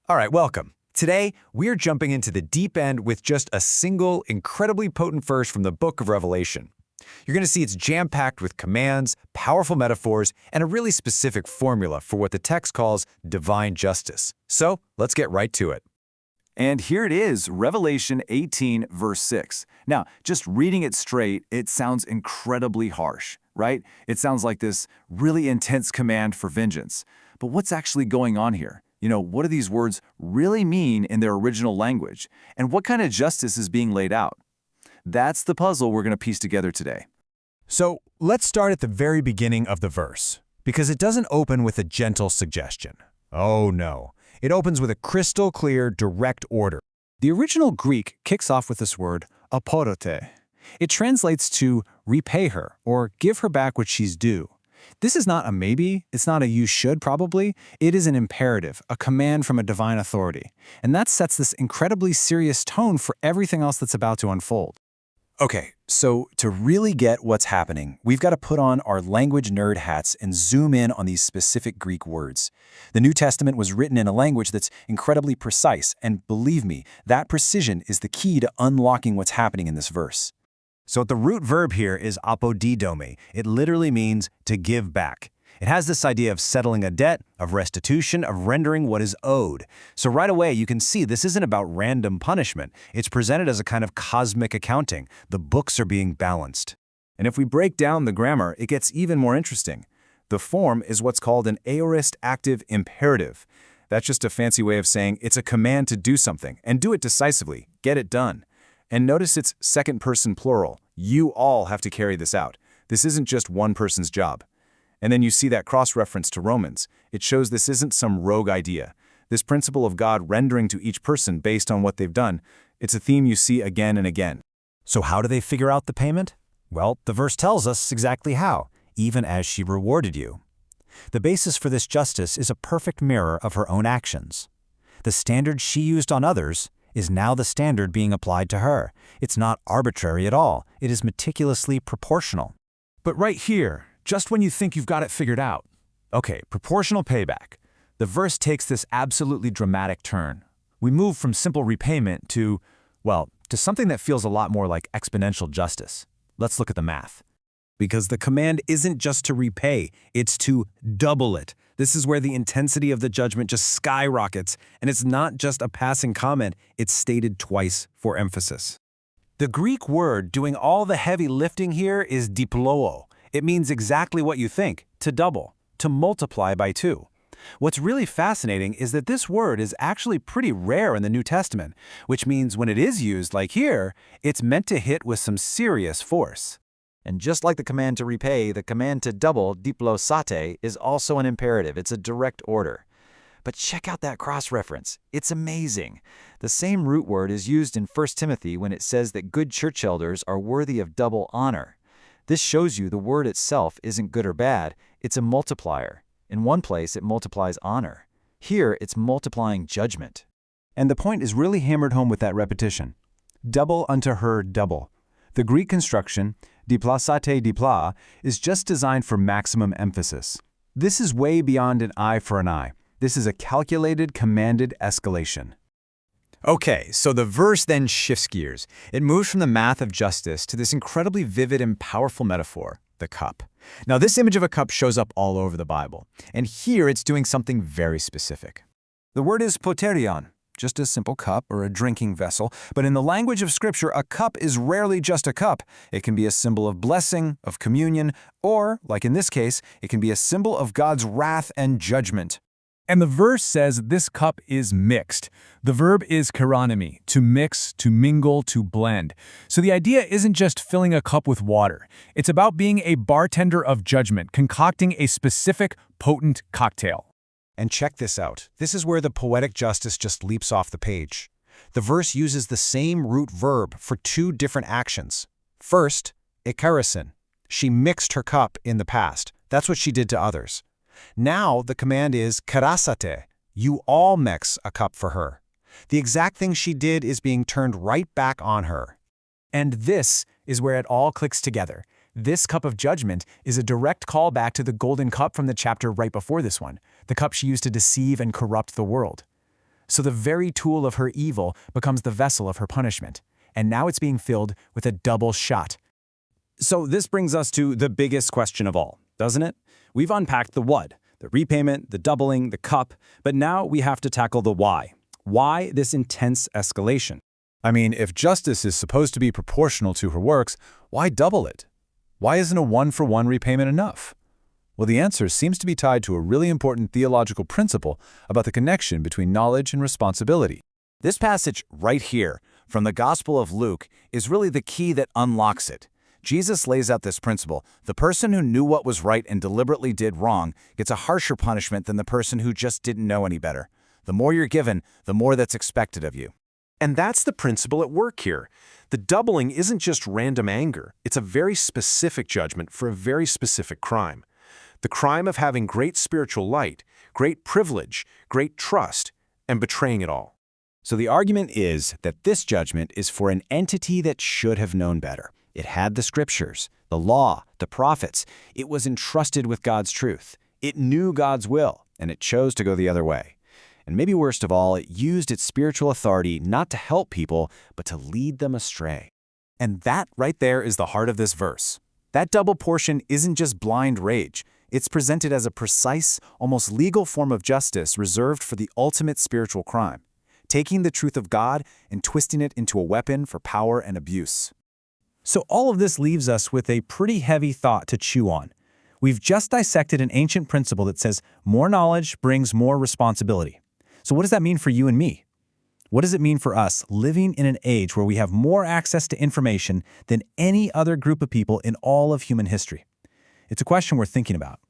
All right, welcome. Today, we're jumping into the deep end with just a single, incredibly potent verse from the book of Revelation. You're going to see it's jam-packed with commands, powerful metaphors, and a really specific formula for what the text calls divine justice. So, let's get right to it. And here it is, Revelation 18, verse 6. Now, just reading it straight, it sounds incredibly harsh, right? It sounds like this really intense command for vengeance. But what's actually going on here? What do these words really mean in their original language? And what kind of justice is being laid out? That's the puzzle we're going to piece together today. So, let's start at the very beginning of the verse, because it doesn't open with a gentle suggestion. Oh no, it opens with a crystal clear, direct order. The original Greek kicks off with this word, aporote. It translates to repay her, or give her back what she's due. This is not a maybe, it's not a you should probably, it is an imperative, a command from a divine authority. And that sets this incredibly serious tone for everything else that's about to unfold. Okay, so to really get what's happening, we've got to put on our language nerd hats and zoom in on these specific Greek words. The New Testament was written in a language that's incredibly precise, and believe me, that precision is the key to unlocking what's happening in this verse. So the root verb here is apodidome. It literally means to give back. It has this idea of settling a debt, of restitution, of rendering what is owed. So right away you can see this isn't about random punishment. It's presented as a kind of cosmic accounting. The books are being balanced. And if we break down the grammar, it gets even more interesting. The form is what's called an aorist active imperative. That's just a fancy way of saying it's a command to do something, and do it decisively. Get it done. And notice it's second person plural. You all have to carry this out. This isn't just one person's job. And then you see that cross-reference to Romans. It shows this isn't some rogue idea. This principle of God rendering to each person based on what they've done, it's a theme you see again and again. So how do they figure out the payment? Well, the verse tells us exactly how, even as she rewarded you. The basis for this justice is a perfect mirror of her own actions. The standard she used on others is now the standard being applied to her. It's not arbitrary at all. It is meticulously proportional. But right here, just when you think you've got it figured out. Okay, proportional payback. The verse takes this absolutely dramatic turn. We move from simple repayment to something that feels a lot more like exponential justice. Let's look at the math. Because the command isn't just to repay, it's to double it. This is where the intensity of the judgment just skyrockets, and it's not just a passing comment, it's stated twice for emphasis. The Greek word doing all the heavy lifting here is diploo. It means exactly what you think, to double, to multiply by 2. What's really fascinating is that this word is actually pretty rare in the New Testament, which means when it is used, like here, it's meant to hit with some serious force. And just like the command to repay, the command to double, diplosate, is also an imperative. It's a direct order. But check out that cross-reference. It's amazing. The same root word is used in 1 Timothy when it says that good church elders are worthy of double honor. This shows you the word itself isn't good or bad. It's a multiplier. In one place, it multiplies honor. Here, it's multiplying judgment. And the point is really hammered home with that repetition. Double unto her double. The Greek construction, diplasate dipla, is just designed for maximum emphasis. This is way beyond an eye for an eye. This is a calculated, commanded escalation. Okay, so the verse then shifts gears. It moves from the math of justice to this incredibly vivid and powerful metaphor, the cup. Now, this image of a cup shows up all over the Bible, and here it's doing something very specific. The word is poterion, just a simple cup or a drinking vessel, but in the language of Scripture, a cup is rarely just a cup. It can be a symbol of blessing, of communion, or, like in this case, it can be a symbol of God's wrath and judgment. And the verse says this cup is mixed. The verb is keronomy, to mix, to mingle, to blend. So the idea isn't just filling a cup with water. It's about being a bartender of judgment, concocting a specific, potent cocktail. And check this out. This is where the poetic justice just leaps off the page. The verse uses the same root verb for 2 different actions. First, ikaresin. She mixed her cup in the past. That's what she did to others. Now the command is karasate. You all mix a cup for her. The exact thing she did is being turned right back on her. And this is where it all clicks together. This cup of judgment is a direct callback to the golden cup from the chapter right before this one, the cup she used to deceive and corrupt the world. So the very tool of her evil becomes the vessel of her punishment. And now it's being filled with a double shot. So this brings us to the biggest question of all, doesn't it? We've unpacked the what, the repayment, the doubling, the cup, but now we have to tackle the why. Why this intense escalation? I mean, if justice is supposed to be proportional to her works, why double it? Why isn't a one-for-one repayment enough? Well, the answer seems to be tied to a really important theological principle about the connection between knowledge and responsibility. This passage right here, from the Gospel of Luke, is really the key that unlocks it. Jesus lays out this principle. The person who knew what was right and deliberately did wrong gets a harsher punishment than the person who just didn't know any better. The more you're given, the more that's expected of you. And that's the principle at work here. The doubling isn't just random anger. It's a very specific judgment for a very specific crime. The crime of having great spiritual light, great privilege, great trust, and betraying it all. So the argument is that this judgment is for an entity that should have known better. It had the scriptures, the law, the prophets. It was entrusted with God's truth. It knew God's will, and it chose to go the other way. And maybe worst of all, it used its spiritual authority not to help people, but to lead them astray. And that right there is the heart of this verse. That double portion isn't just blind rage. It's presented as a precise, almost legal form of justice reserved for the ultimate spiritual crime, taking the truth of God and twisting it into a weapon for power and abuse. So all of this leaves us with a pretty heavy thought to chew on. We've just dissected an ancient principle that says more knowledge brings more responsibility. So what does that mean for you and me? What does it mean for us living in an age where we have more access to information than any other group of people in all of human history? It's a question we're thinking about.